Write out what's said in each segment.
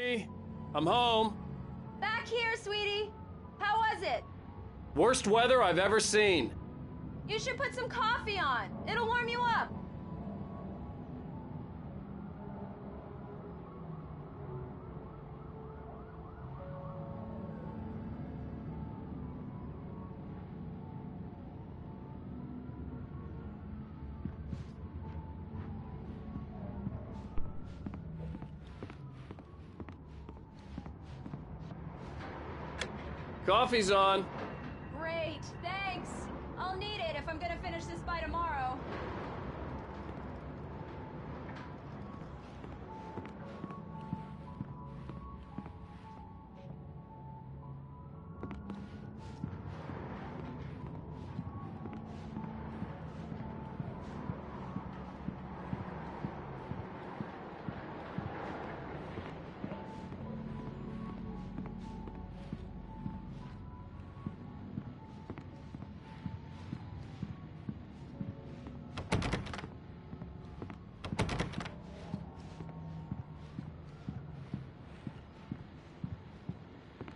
Hey, I'm home. Back here, sweetie. How was it? Worst weather I've ever seen. You should put some coffee on. It'll warm you up. Coffee's on. Great, thanks. I'll need it if I'm gonna finish this by tomorrow.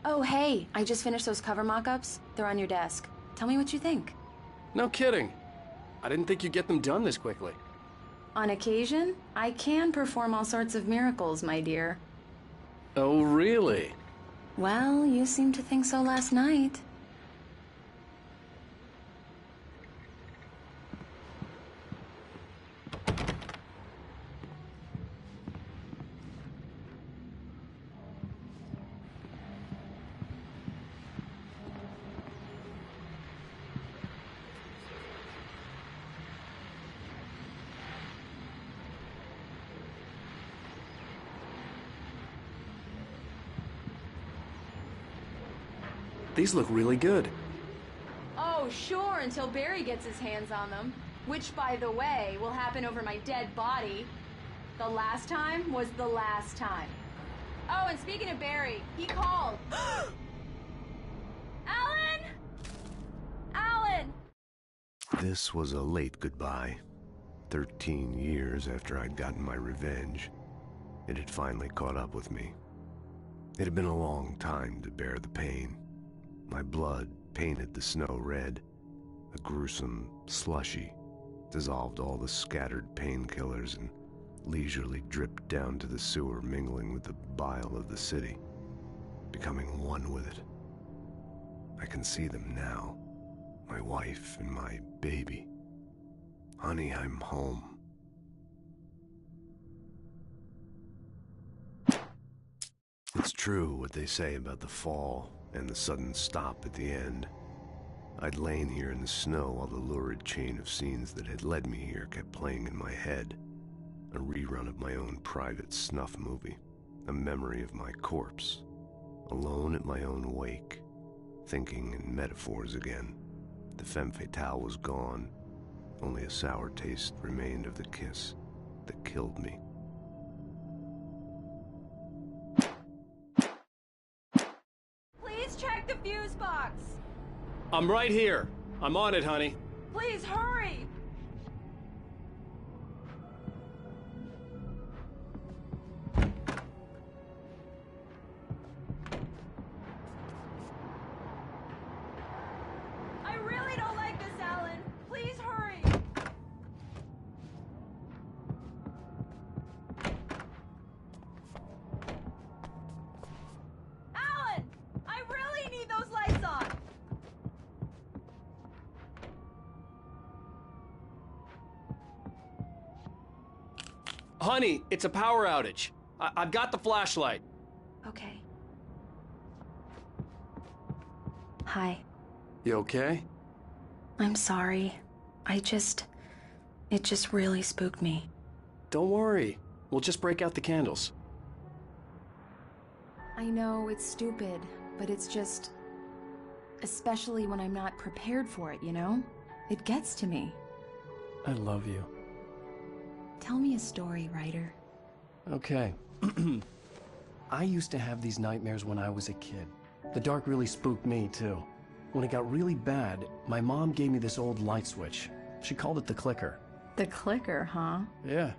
Oh, hey, I just finished those cover mock-ups. They're on your desk. Tell me what you think. No kidding. I didn't think you'd get them done this quickly. On occasion, I can perform all sorts of miracles, my dear. Oh, really? Well, you seemed to think so last night. These look really good. Oh, sure, until Barry gets his hands on them. Which, by the way, will happen over my dead body. The last time was the last time. Oh, and speaking of Barry, he called. Alan! Alan! This was a late goodbye. 13 years after I'd gotten my revenge, it had finally caught up with me. It had been a long time to bear the pain. My blood painted the snow red. A gruesome slushy dissolved all the scattered painkillers and leisurely dripped down to the sewer, mingling with the bile of the city, becoming one with it. I can see them now, my wife and my baby. Honey, I'm home. It's true what they say about the fall and the sudden stop at the end. I'd lain here in the snow while the lurid chain of scenes that had led me here kept playing in my head. A rerun of my own private snuff movie, a memory of my corpse, alone at my own wake, thinking in metaphors again. The femme fatale was gone. Only a sour taste remained of the kiss that killed me. Please check the fuse box. I'm right here. I'm on it, honey. Please hurry. I really don't like this, Alan. Please hurry. Alan! I really need those lights on! Honey, it's a power outage. I've got the flashlight. Okay. Hi. You okay? I'm sorry. It just really spooked me. Don't worry. We'll just break out the candles. I know it's stupid, but it's just... especially when I'm not prepared for it, you know? It gets to me. I love you. Tell me a story, writer. Okay. I used to have these nightmares when I was a kid. The dark really spooked me, too. When it got really bad, my mom gave me this old light switch. She called it the clicker. The clicker, huh? Yeah.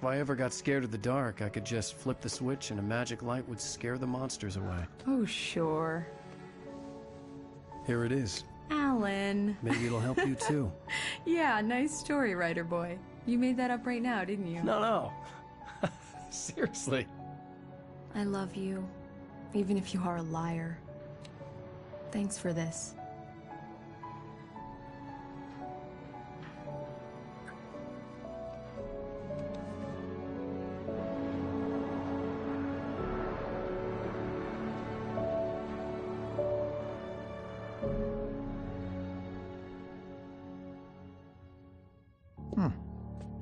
If I ever got scared of the dark, I could just flip the switch and a magic light would scare the monsters away. Oh, sure. Here it is. Alan. Maybe it'll help you too. Yeah, nice story, writer boy. You made that up right now, didn't you? No. Seriously. I love you, even if you are a liar. Thanks for this.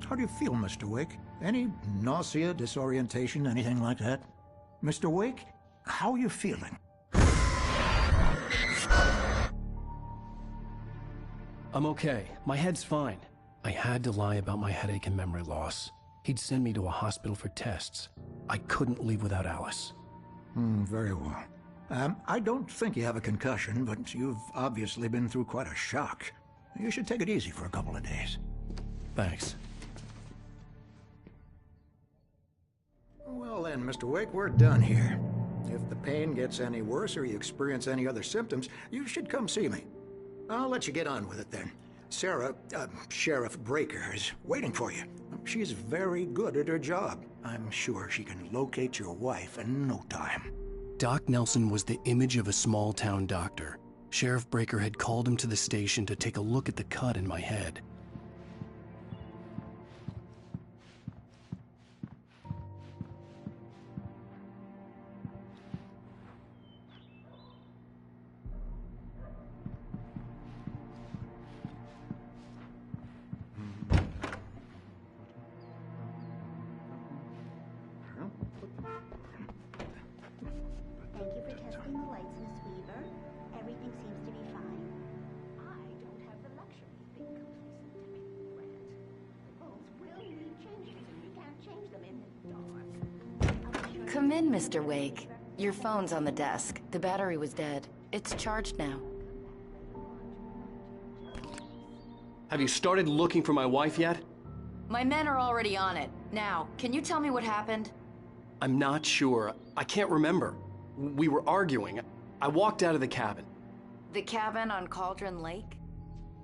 How do you feel, Mr. Wake? Any nausea, disorientation, anything like that? Mr. Wake, how are you feeling? I'm okay. My head's fine. I had to lie about my headache and memory loss. He'd send me to a hospital for tests. I couldn't leave without Alice. Very well. I don't think you have a concussion, but you've obviously been through quite a shock. You should take it easy for a couple of days. Thanks. Well then, Mr. Wake, we're done here. If the pain gets any worse or you experience any other symptoms, you should come see me. I'll let you get on with it then. Sarah, Sheriff Breaker, is waiting for you. She's very good at her job. I'm sure she can locate your wife in no time. Doc Nelson was the image of a small-town doctor. Sheriff Breaker had called him to the station to take a look at the cut in my head. Thank you for testing the lights, Miss Weaver. Everything seems to be fine. I don't have the luxury of being complacent, Deputy Grant. The bulbs will need changes, and you can't change them in the dark. Come in, Mr. Wake. Your phone's on the desk. The battery was dead. It's charged now. Have you started looking for my wife yet? My men are already on it. Now, can you tell me what happened? I'm not sure. I can't remember. We were arguing. I walked out of the cabin. The cabin on Cauldron Lake?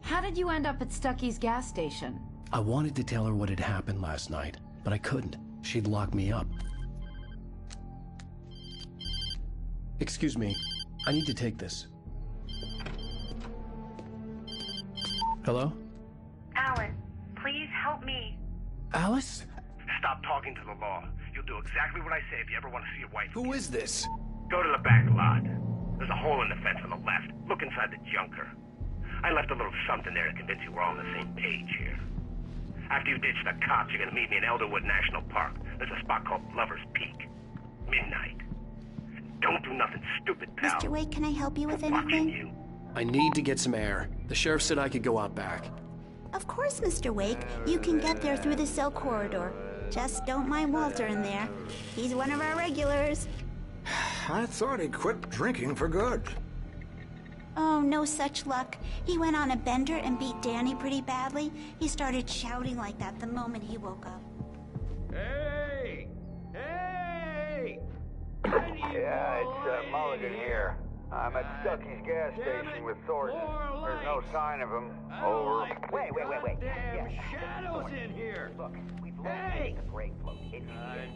How did you end up at Stucky's gas station? I wanted to tell her what had happened last night, but I couldn't. She'd lock me up. Excuse me. I need to take this. Hello? Alan, please help me. Alice? Stop talking to the law. You'll do exactly what I say if you ever want to see your wife. Who is this? Go to the back lot. There's a hole in the fence on the left. Look inside the junker. I left a little something there to convince you we're all on the same page here. After you ditch the cops, you're gonna meet me in Elderwood National Park. There's a spot called Lover's Peak. Midnight. Don't do nothing stupid, pal. Mr. Wake, can I help you with I'm watching anything? you. I need to get some air. The sheriff said I could go out back. Of course, Mr. Wake. You can get there through the cell corridor. Just don't mind Walter in there. He's one of our regulars. I thought he quit drinking for good. Oh, no such luck. He went on a bender and beat Danny pretty badly. He started shouting like that the moment he woke up. Hey! Hey! Yeah, it's Mulligan here. I'm at Stucky's gas station with Thornton. There's no sign of him. Over. Like Wait. Damn shadows in here. Look, we've located the brake float. It's here.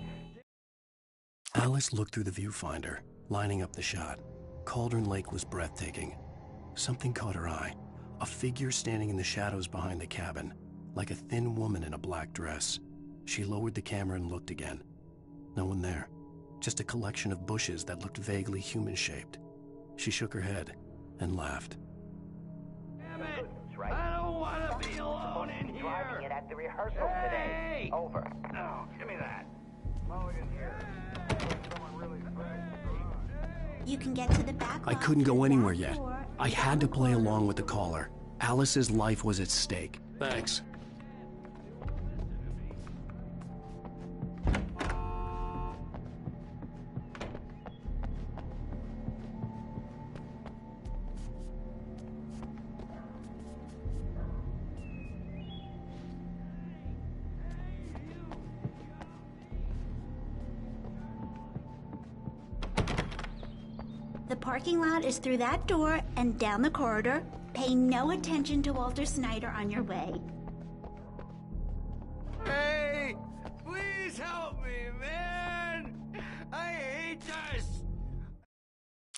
Alice looked through the viewfinder, lining up the shot. Cauldron Lake was breathtaking. Something caught her eye. A figure standing in the shadows behind the cabin, like a thin woman in a black dress. She lowered the camera and looked again. No one there. Just a collection of bushes that looked vaguely human-shaped. She shook her head and laughed. Damn it! I don't want to be alone in here. Driving it at the rehearsal today. Over. No, give me that. Mulligan here. Someone really You can get to the back. I lot couldn't through go the anywhere back yet. door. I had to play along with the caller. Alice's life was at stake. Thanks. parking lot is through that door and down the corridor. Pay no attention to Walter Snyder on your way. Hey! Please help me, man! I hate this!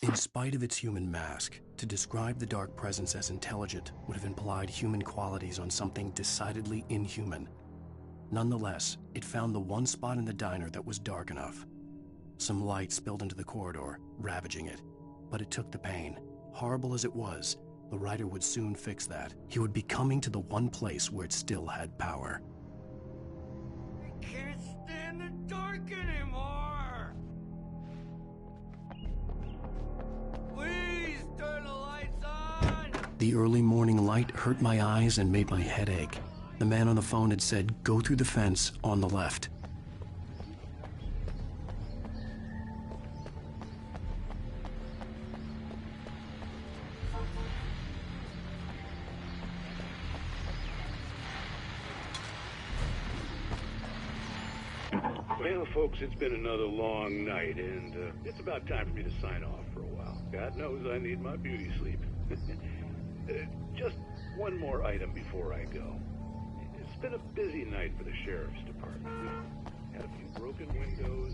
In spite of its human mask, to describe the dark presence as intelligent would have implied human qualities on something decidedly inhuman. Nonetheless, it found the one spot in the diner that was dark enough. Some light spilled into the corridor, ravaging it. But it took the pain. Horrible as it was, the writer would soon fix that. He would be coming to the one place where it still had power. I can't stand the dark anymore! Please turn the lights on! The early morning light hurt my eyes and made my head ache. The man on the phone had said, "Go through the fence on the left." Well, folks, it's been another long night, and it's about time for me to sign off for a while. God knows I need my beauty sleep. Just one more item before I go. It's been a busy night for the sheriff's department. We've had a few broken windows.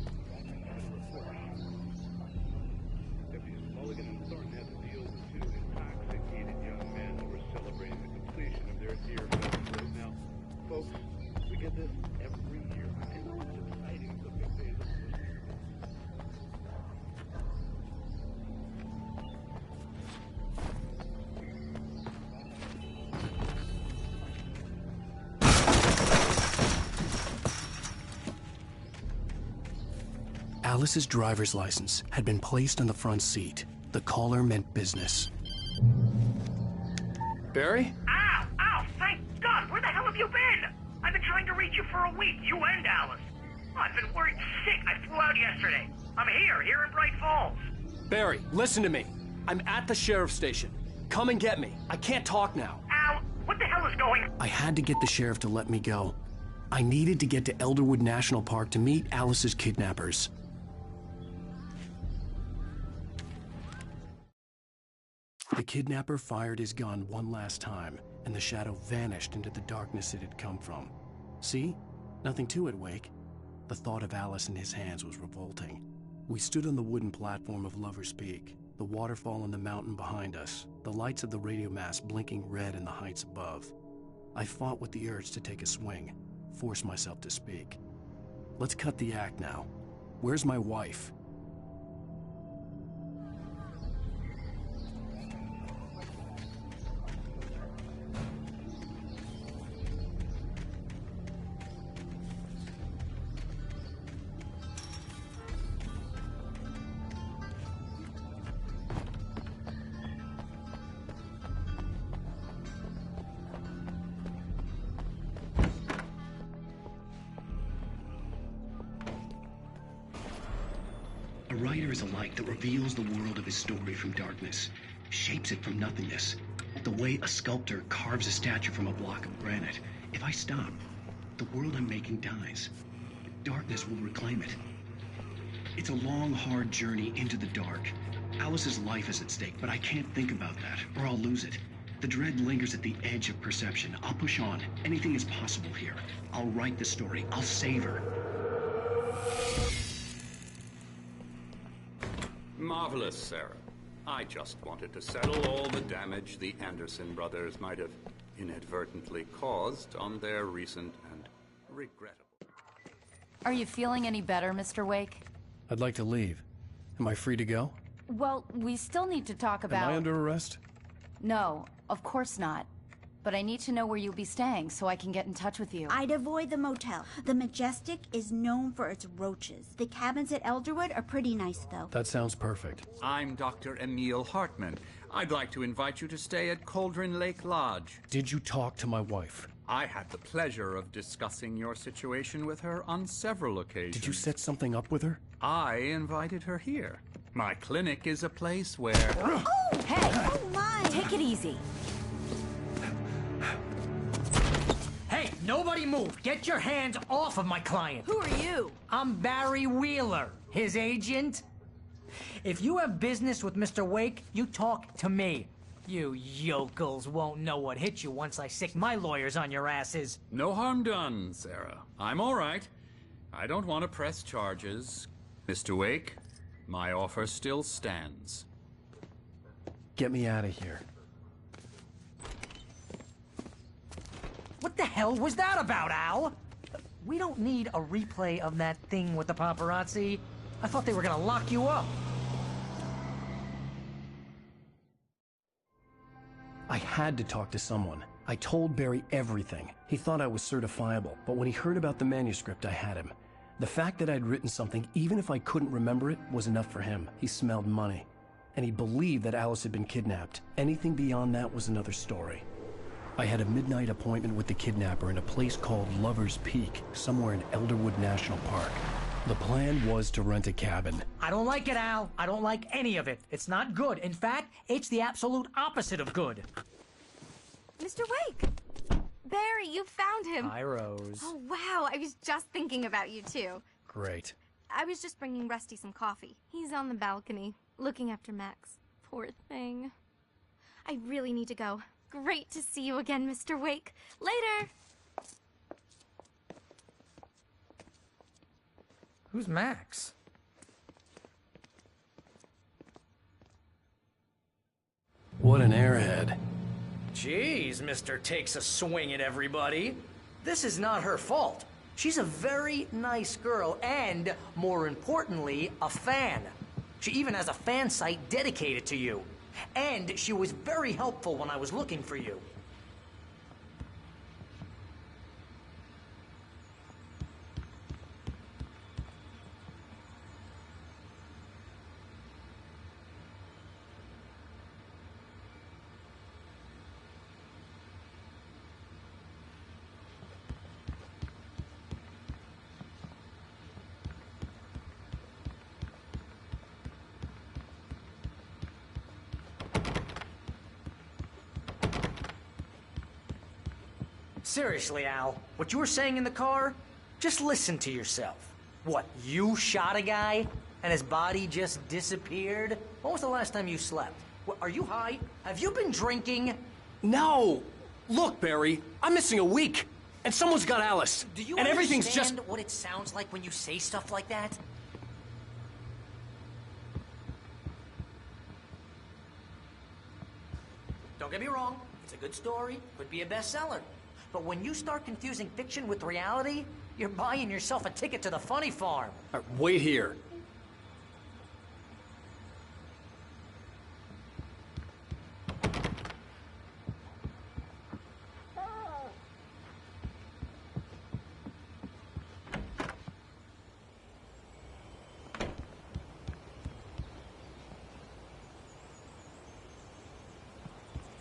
Deputies Mulligan and Thornton had to deal with two intoxicated young men who were celebrating the completion of their deer festival. Now, folks, we get this every year. I know it's exciting. It's a big day. Alice's driver's license had been placed on the front seat. The caller meant business. Barry? Ow! Ow! Thank God! Where the hell have you been? I've been trying to reach you for a week, you and Alice. Oh, I've been worried sick. I flew out yesterday. I'm here in Bright Falls. Barry, listen to me. I'm at the sheriff's station. Come and get me. I can't talk now. Al, what the hell is going? I had to get the sheriff to let me go. I needed to get to Elderwood National Park to meet Alice's kidnappers. The kidnapper fired his gun one last time, and the shadow vanished into the darkness it had come from. See? Nothing to it, Wake. The thought of Alice in his hands was revolting. We stood on the wooden platform of Lover's Peak, the waterfall on the mountain behind us, the lights of the radio mast blinking red in the heights above. I fought with the urge to take a swing, force myself to speak. Let's cut the act now. Where's my wife? A writer is a light that reveals the world of his story from darkness, shapes it from nothingness, the way a sculptor carves a statue from a block of granite. If I stop, the world I'm making dies. Darkness will reclaim it. It's a long, hard journey into the dark. Alice's life is at stake, but I can't think about that, or I'll lose it. The dread lingers at the edge of perception. I'll push on. Anything is possible here. I'll write the story. I'll save her. Marvelous, Sarah. I just wanted to settle all the damage the Anderson brothers might have inadvertently caused on their recent and regrettable... Are you feeling any better, Mr. Wake? I'd like to leave. Am I free to go? Well, we still need to talk about... Am I under arrest? No, of course not. But I need to know where you'll be staying so I can get in touch with you. I'd avoid the motel. The Majestic is known for its roaches. The cabins at Elderwood are pretty nice, though. That sounds perfect. I'm Dr. Emil Hartman. I'd like to invite you to stay at Cauldron Lake Lodge. Did you talk to my wife? I had the pleasure of discussing your situation with her on several occasions. Did you set something up with her? I invited her here. My clinic is a place where... Oh! Hey! Oh, my! Take it easy. Hey, nobody move! Get your hands off of my client! Who are you? I'm Barry Wheeler, his agent. If you have business with Mr. Wake, you talk to me. You yokels won't know what hit you once I sick my lawyers on your asses. No harm done, Sarah. I'm all right. I don't want to press charges. Mr. Wake, my offer still stands. Get me out of here. What the hell was that about, Al? We don't need a replay of that thing with the paparazzi. I thought they were gonna lock you up. I had to talk to someone. I told Barry everything. He thought I was certifiable, but when he heard about the manuscript, I had him. The fact that I'd written something, even if I couldn't remember it, was enough for him. He smelled money. And he believed that Alice had been kidnapped. Anything beyond that was another story. I had a midnight appointment with the kidnapper in a place called Lover's Peak, somewhere in Elderwood National Park. The plan was to rent a cabin. I don't like it, Al. I don't like any of it. It's not good. In fact, it's the absolute opposite of good. Mr. Wake! Barry, you found him. Hi, Rose. Oh, wow. I was just thinking about you, too. Great. I was just bringing Rusty some coffee. He's on the balcony, looking after Max. Poor thing. I really need to go. Great to see you again, Mr. Wake. Later! Who's Max? What an airhead. Jeez, Mr. Takes a swing at everybody. This is not her fault. She's a very nice girl and, more importantly, a fan. She even has a fan site dedicated to you. And she was very helpful when I was looking for you. Seriously, Al, what you were saying in the car? Just listen to yourself. What, you shot a guy and his body just disappeared? When was the last time you slept? What, are you high? Have you been drinking? No! Look, Barry, I'm missing a week, and someone's got Alice. Do you and everything's understand just what it sounds like when you say stuff like that? Don't get me wrong, it's a good story, could be a bestseller. But when you start confusing fiction with reality, you're buying yourself a ticket to the funny farm. Wait here.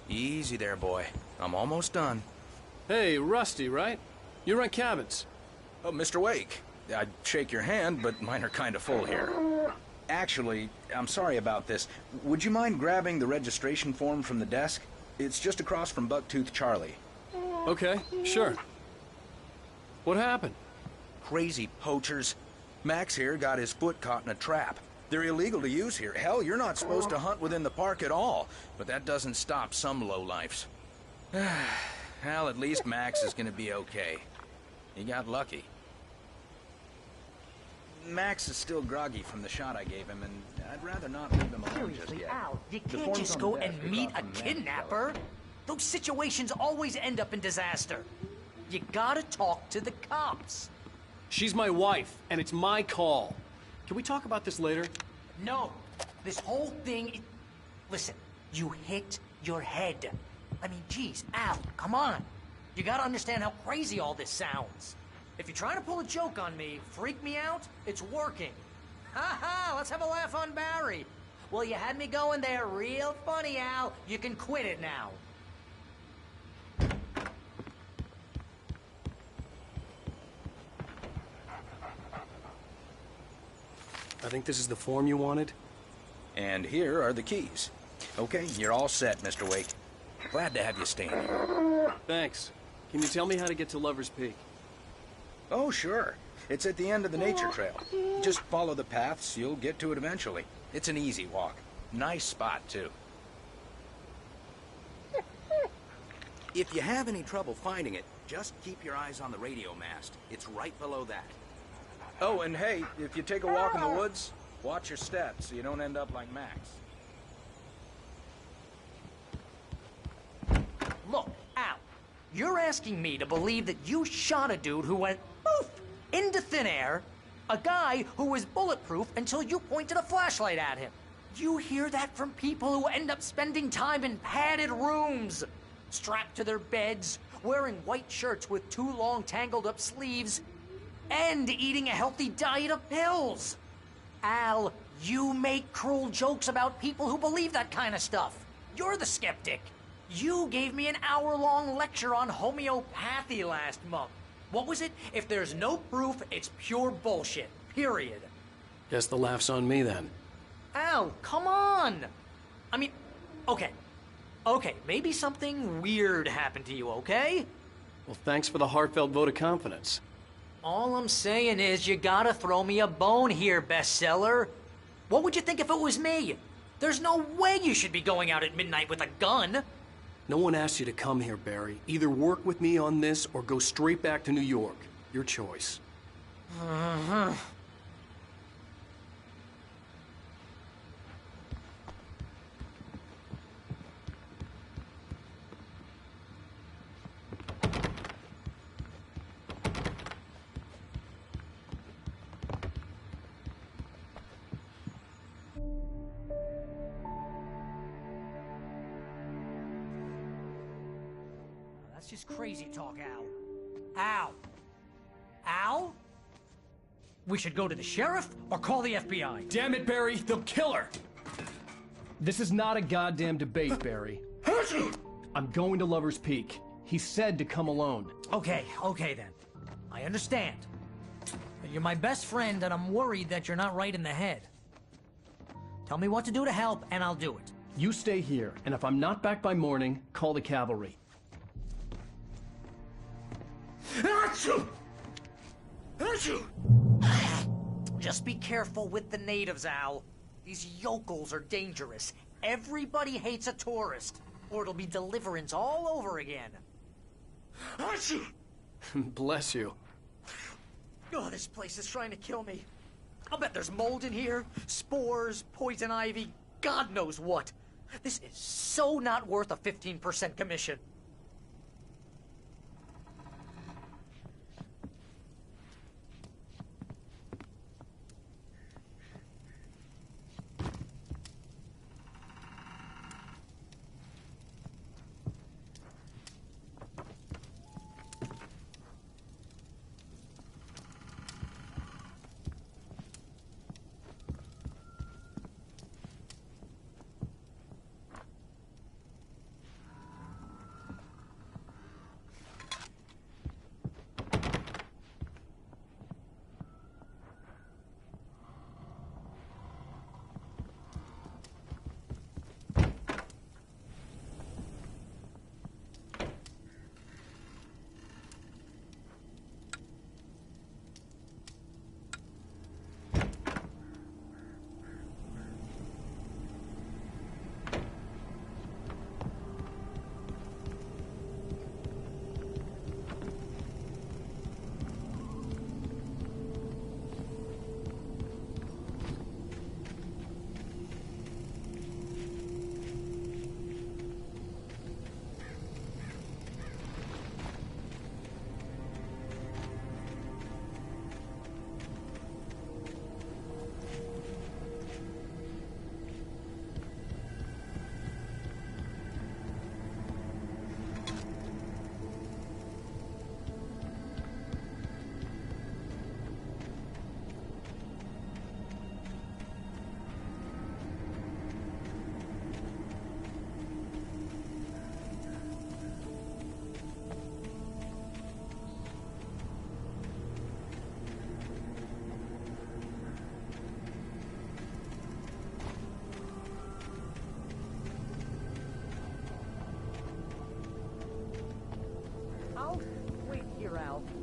Easy there, boy. I'm almost done. Hey, Rusty, right? You rent cabins. Oh, Mr. Wake. I'd shake your hand, but mine are kind of full here. Actually, I'm sorry about this. Would you mind grabbing the registration form from the desk? It's just across from Bucktooth Charlie. Okay, sure. What happened? Crazy poachers. Max here got his foot caught in a trap. They're illegal to use here. Hell, you're not supposed to hunt within the park at all. But that doesn't stop some lowlifes. Well, at least Max is gonna be okay. He got lucky. Max is still groggy from the shot I gave him, and I'd rather not leave him alone just Seriously, yet. Al, you can't just go and meet a kidnapper. Those situations always end up in disaster. You gotta talk to the cops. She's my wife, and it's my call. Can we talk about this later? No. This whole thing... Listen, you hit your head. I mean, geez, Al, come on. You gotta understand how crazy all this sounds. If you're trying to pull a joke on me, freak me out, it's working. Ha ha, let's have a laugh on Barry. Well, you had me going there real funny, Al. You can quit it now. I think this is the form you wanted. And here are the keys. Okay, you're all set, Mr. Wake. Glad to have you staying here. Thanks. Can you tell me how to get to Lover's Peak? Oh, sure. It's at the end of the nature trail. Just follow the paths, you'll get to it eventually. It's an easy walk. Nice spot, too. If you have any trouble finding it, just keep your eyes on the radio mast. It's right below that. Oh, and hey, if you take a walk in the woods, watch your steps so you don't end up like Max. Look, Al, you're asking me to believe that you shot a dude who went poof into thin air, a guy who was bulletproof until you pointed a flashlight at him. You hear that from people who end up spending time in padded rooms, strapped to their beds, wearing white shirts with too long tangled up sleeves, and eating a healthy diet of pills. Al, you make cruel jokes about people who believe that kind of stuff. You're the skeptic. You gave me an hour-long lecture on homeopathy last month. What was it? If there's no proof, it's pure bullshit. Period. Guess the laugh's on me then. Al, come on! I mean, okay. Okay, maybe something weird happened to you, okay? Well, thanks for the heartfelt vote of confidence. All I'm saying is you gotta throw me a bone here, bestseller. What would you think if it was me? There's no way you should be going out at midnight with a gun. No one asked you to come here, Barry. Either work with me on this or go straight back to New York. Your choice. That's just crazy talk, Al. Al? Al? We should go to the sheriff or call the FBI. Damn it, Barry, they'll kill her! This is not a goddamn debate, Barry. I'm going to Lover's Peak. He said to come alone. Okay then. I understand. But you're my best friend, and I'm worried that you're not right in the head. Tell me what to do to help, and I'll do it. You stay here, and if I'm not back by morning, call the cavalry. Just be careful with the natives, Al. These yokels are dangerous. Everybody hates a tourist, or it'll be Deliverance all over again. Bless you. Oh, this place is trying to kill me. I'll bet there's mold in here, spores, poison ivy, God knows what. This is so not worth a 15% commission.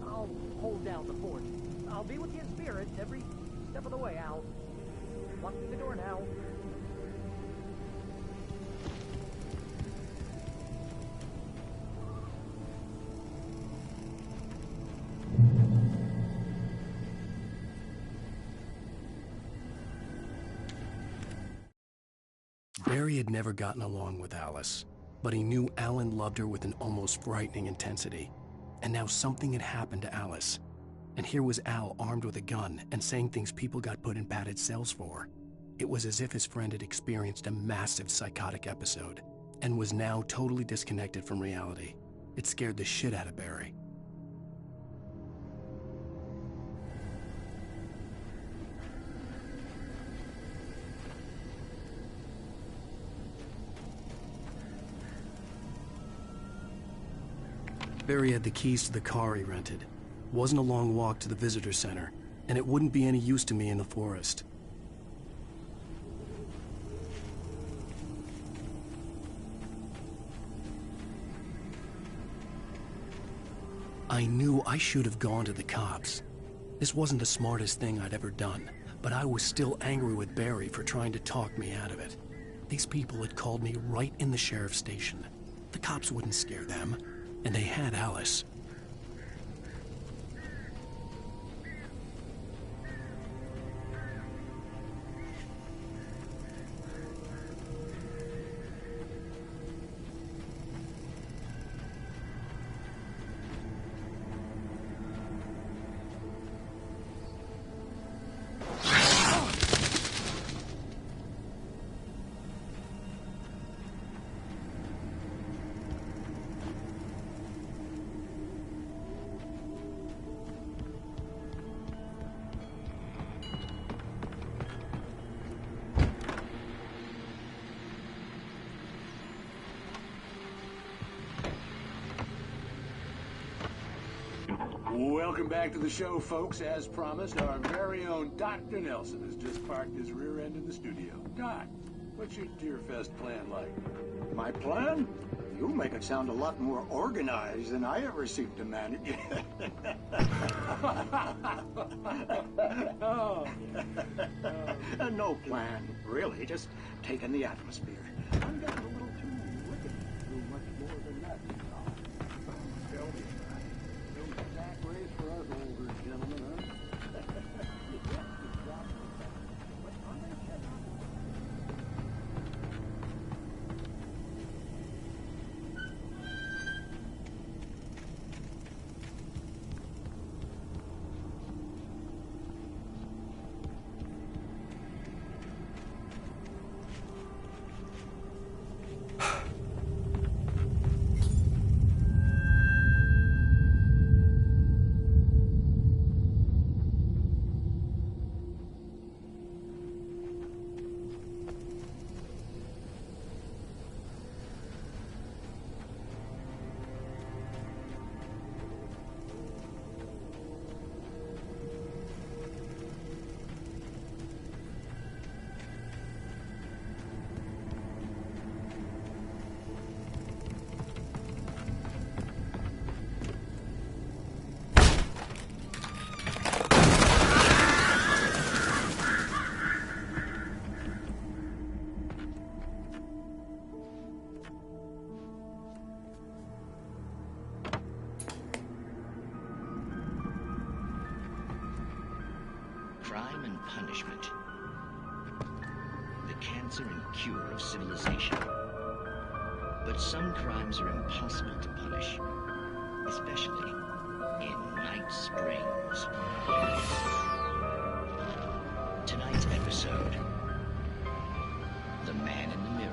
I'll hold down the fort. I'll be with you in spirit every step of the way, Al. Walk through the door now. Barry had never gotten along with Alice, but he knew Alan loved her with an almost frightening intensity. And now something had happened to Alice. And here was Al armed with a gun and saying things people got put in padded cells for. It was as if his friend had experienced a massive psychotic episode and was now totally disconnected from reality. It scared the shit out of Barry. Barry had the keys to the car he rented. Wasn't a long walk to the visitor center, and it wouldn't be any use to me in the forest. I knew I should have gone to the cops. This wasn't the smartest thing I'd ever done, but I was still angry with Barry for trying to talk me out of it. These people had called me right in the sheriff's station. The cops wouldn't scare them. And they had Alice. Welcome back to the show, folks. As promised, our very own Dr. Nelson has just parked his rear end in the studio. Doc, what's your Deerfest plan like? My plan? You make it sound a lot more organized than I ever seem to manage. No plan, really. Just taking the atmosphere. I'm getting a little too wicked to do much more than that, you know. Tell me about it. No sack race for us older gentlemen, huh? Crime and punishment. The cancer and cure of civilization. But some crimes are impossible to punish, especially in Night Springs. Tonight's episode, The Man in the Mirror.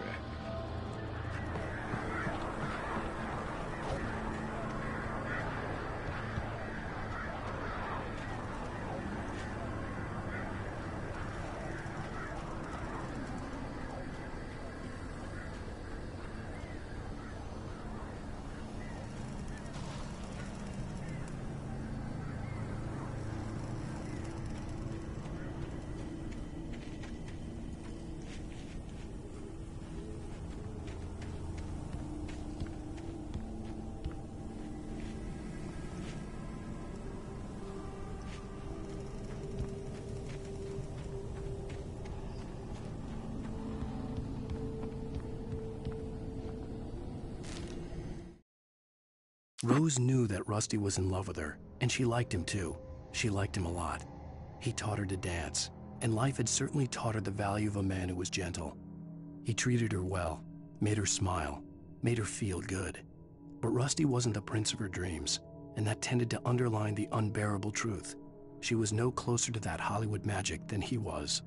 Rose knew that Rusty was in love with her, and she liked him too. She liked him a lot. He taught her to dance, and life had certainly taught her the value of a man who was gentle. He treated her well, made her smile, made her feel good. But Rusty wasn't the prince of her dreams, and that tended to underline the unbearable truth. She was no closer to that Hollywood magic than he was.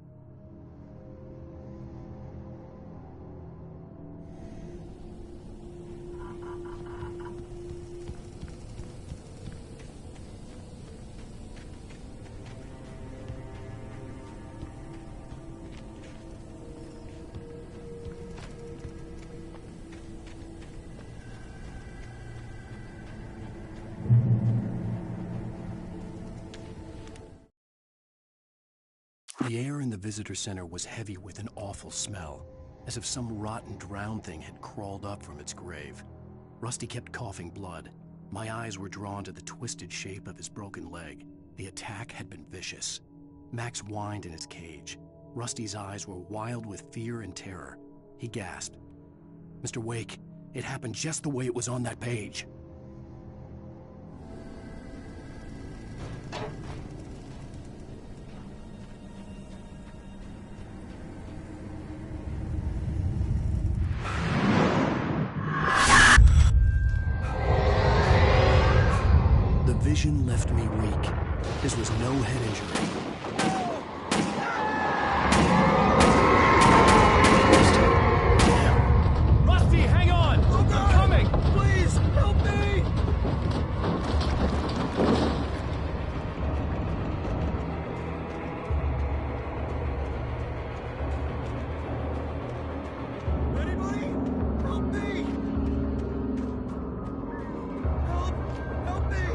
The air in the visitor center was heavy with an awful smell, as if some rotten drowned thing had crawled up from its grave. Rusty kept coughing blood. My eyes were drawn to the twisted shape of his broken leg. The attack had been vicious. Max whined in his cage. Rusty's eyes were wild with fear and terror. He gasped, "Mr. Wake, it happened just the way it was on that page." Vision left me weak. This was no head injury. Rusty, hang on! I'm coming! Please, help me! Anybody? Help me! Help me!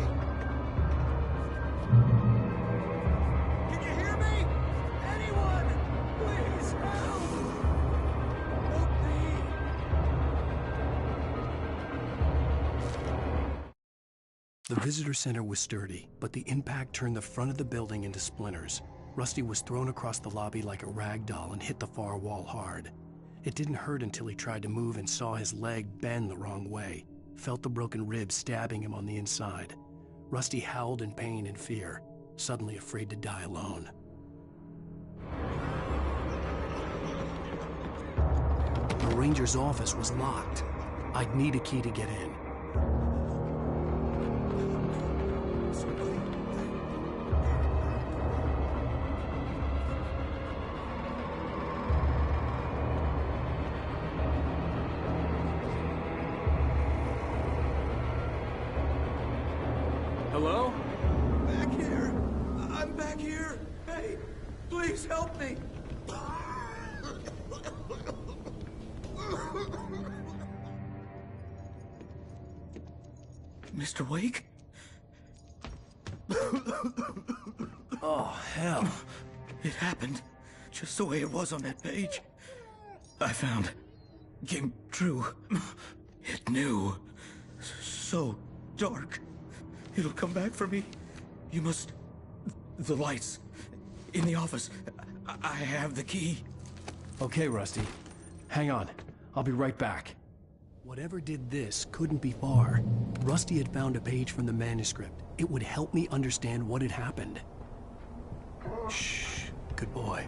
Can you hear me? Anyone? Please, help! Help me! The visitor center was sturdy, but the impact turned the front of the building into splinters. Rusty was thrown across the lobby like a rag doll and hit the far wall hard. It didn't hurt until he tried to move and saw his leg bend the wrong way, felt the broken rib stabbing him on the inside. Rusty howled in pain and fear, suddenly afraid to die alone. The ranger's office was locked. I'd need a key to get in. Hello? Back here! I'm back here! Hey, please help me! Mr. Wake? Oh, hell. It happened just the way it was on that page. I found came true. It knew. So dark. It'll come back for me. You must... The lights. In the office. I have the key. Okay, Rusty. Hang on. I'll be right back. Whatever did this couldn't be far. Rusty had found a page from the manuscript. It would help me understand what had happened. Shh. Good boy.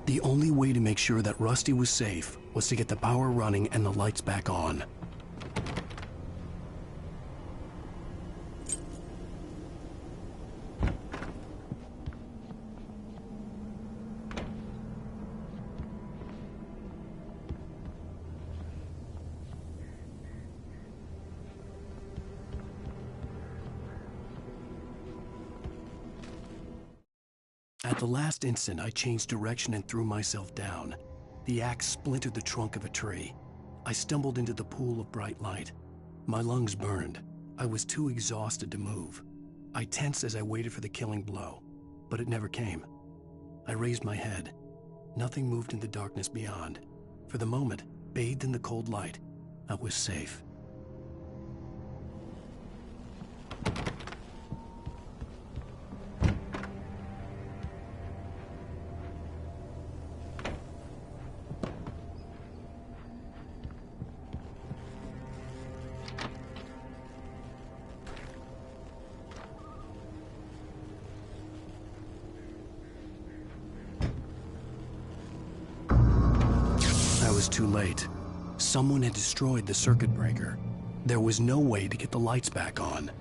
The only way to make sure that Rusty was safe was to get the power running and the lights back on. At the last instant, I changed direction and threw myself down. The axe splintered the trunk of a tree. I stumbled into the pool of bright light. My lungs burned. I was too exhausted to move. I tensed as I waited for the killing blow, but it never came. I raised my head. Nothing moved in the darkness beyond. For the moment, bathed in the cold light, I was safe. Too late. Someone had destroyed the circuit breaker. There was no way to get the lights back on.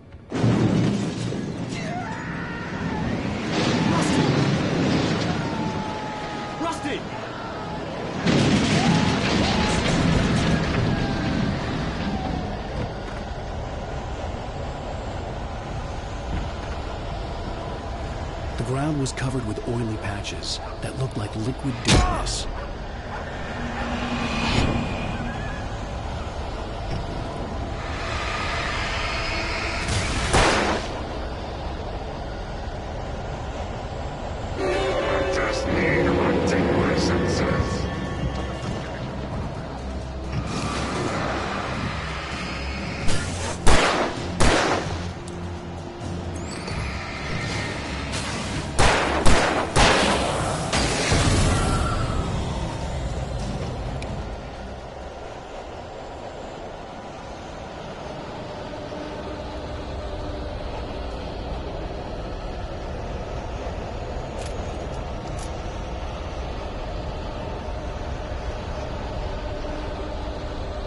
Rusty! The ground was covered with oily patches that looked like liquid darkness.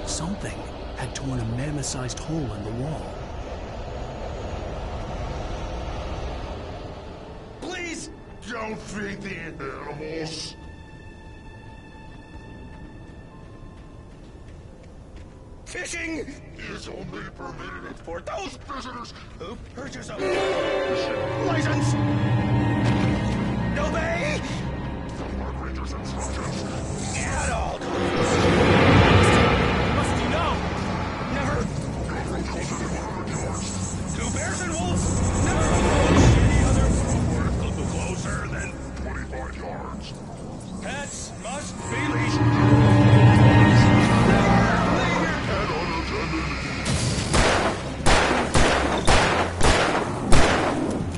Something had torn a mammoth-sized hole in the wall. Please don't feed the animals. Fishing is only permitted for those visitors who purchase a fishing license. Obey the park ranger's instructions at all times. Two bears and wolves never approach any other footwork closer than 25 yards. Pets must be leashed. Never leave your pet unattended.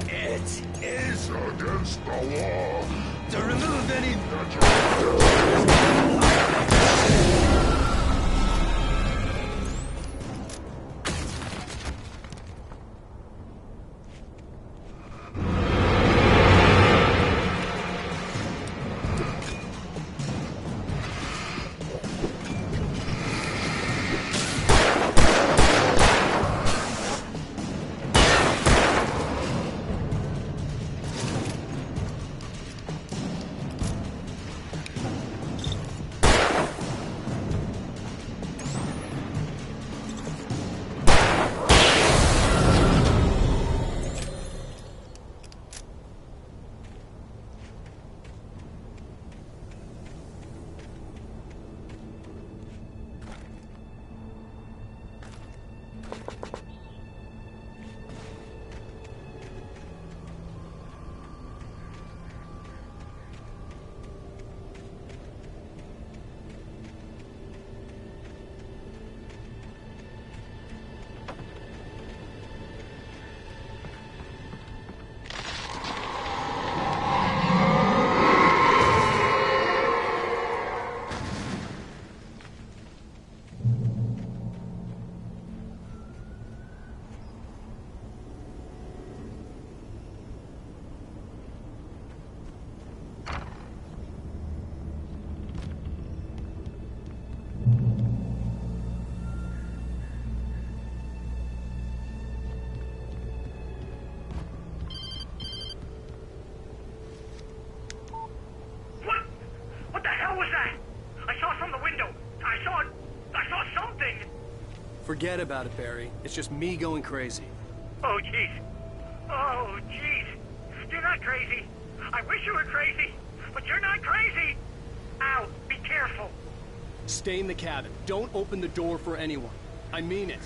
It is against the law to remove any natural. Forget about it, Barry. It's just me going crazy. Oh, jeez. Oh, jeez. You're not crazy. I wish you were crazy, but you're not crazy. Ow, be careful. Stay in the cabin. Don't open the door for anyone. I mean it.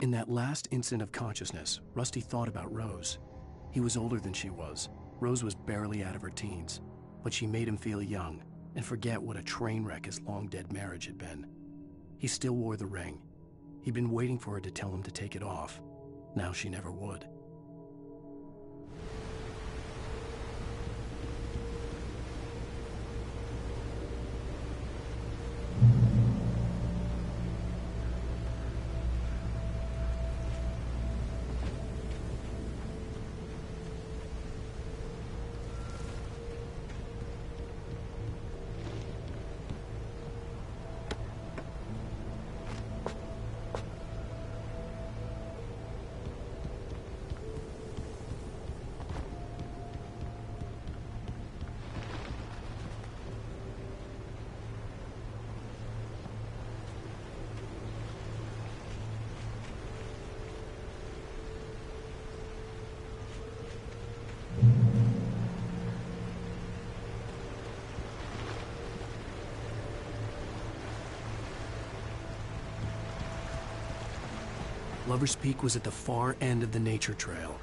In that last instant of consciousness, Rusty thought about Rose. He was older than she was. Rose was barely out of her teens, but she made him feel young and forget what a train wreck his long-dead marriage had been. He still wore the ring. He'd been waiting for her to tell him to take it off. Now she never would. Lover's Peak was at the far end of the nature trail.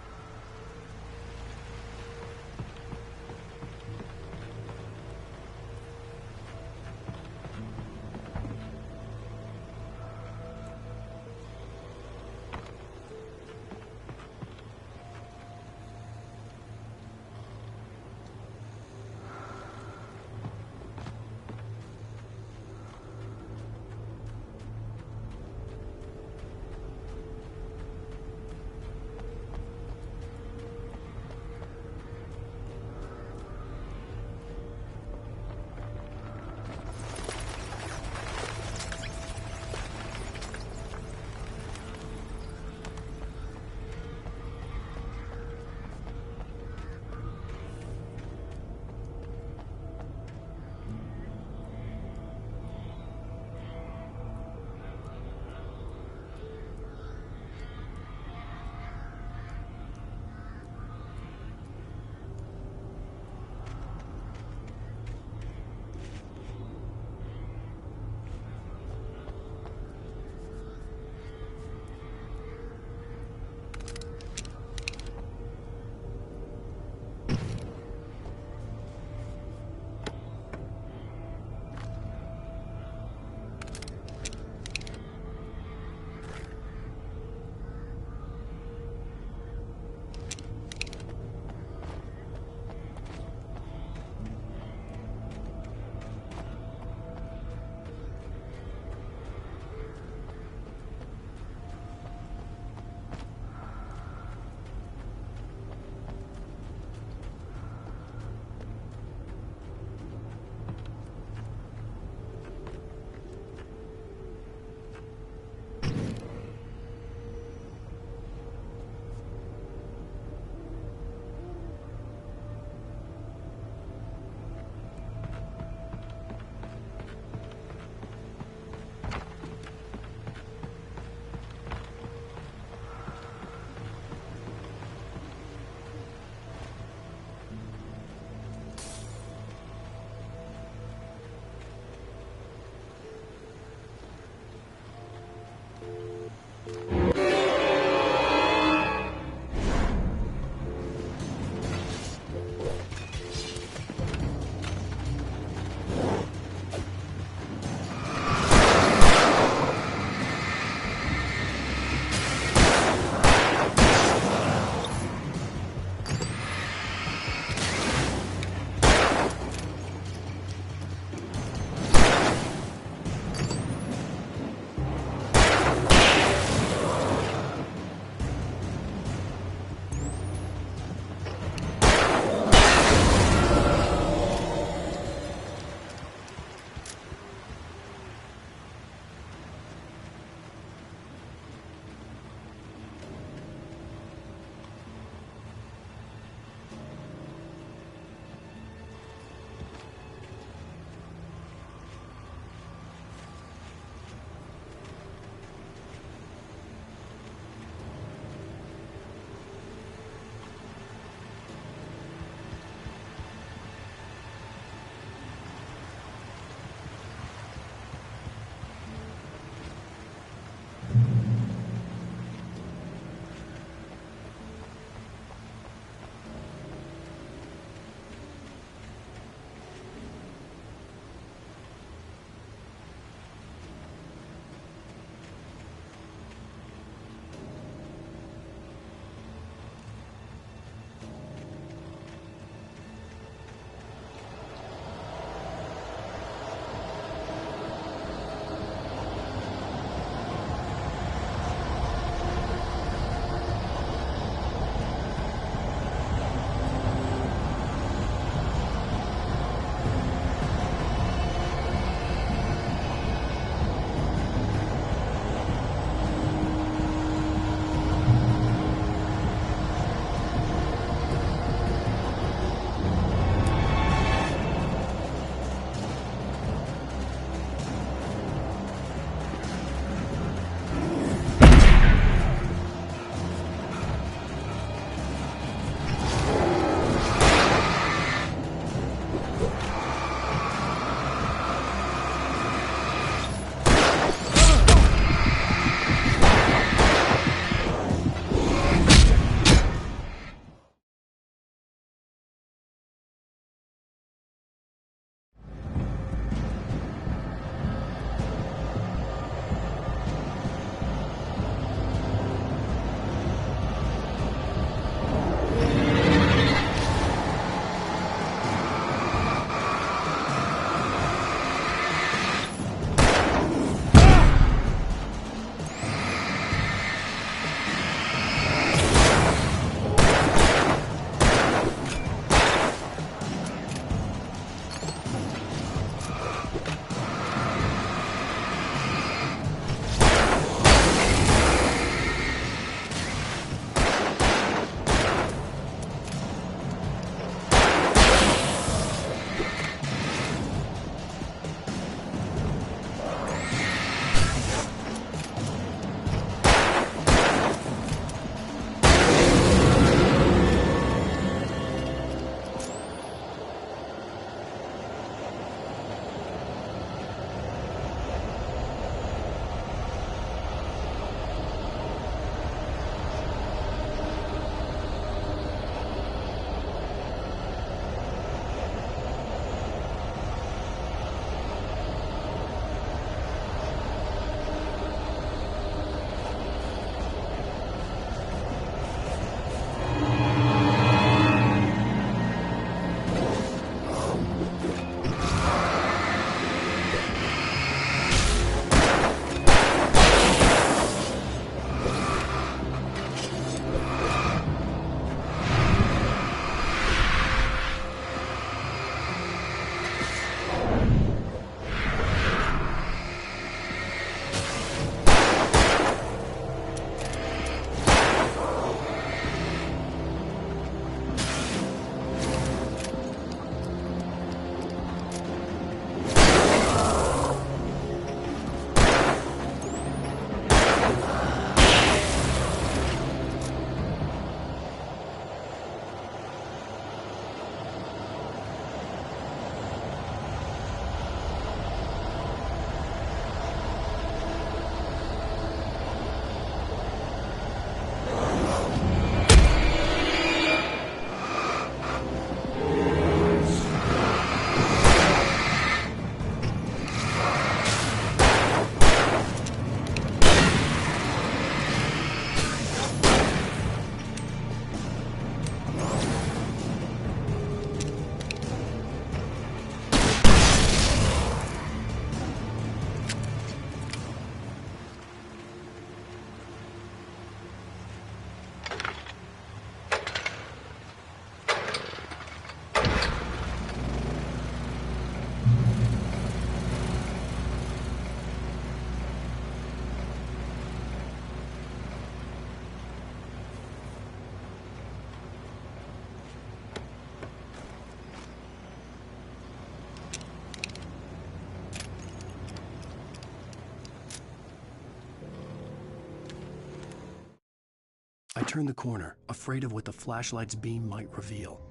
I turned the corner, afraid of what the flashlight's beam might reveal.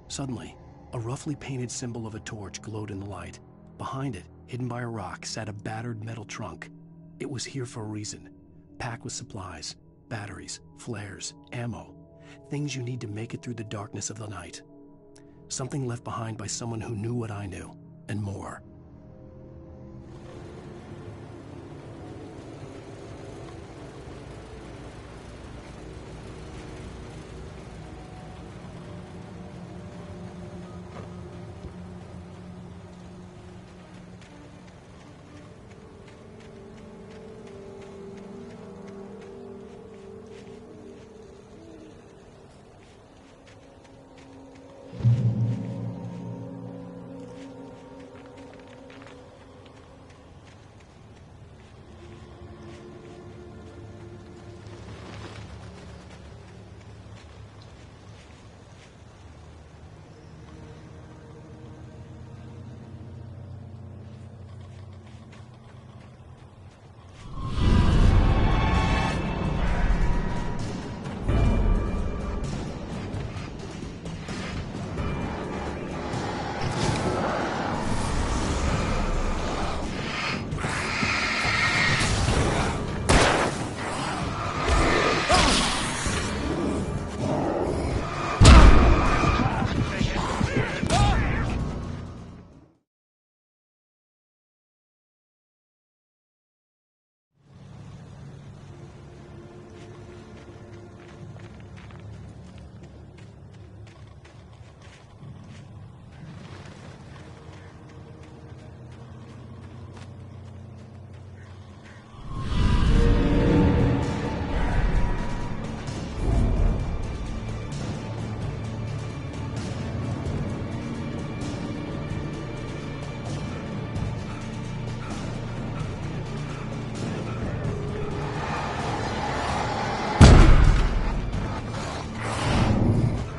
Suddenly, a roughly painted symbol of a torch glowed in the light. Behind it, hidden by a rock, sat a battered metal trunk. It was here for a reason, packed with supplies, batteries, flares, ammo, things you need to make it through the darkness of the night. Something left behind by someone who knew what I knew, and more.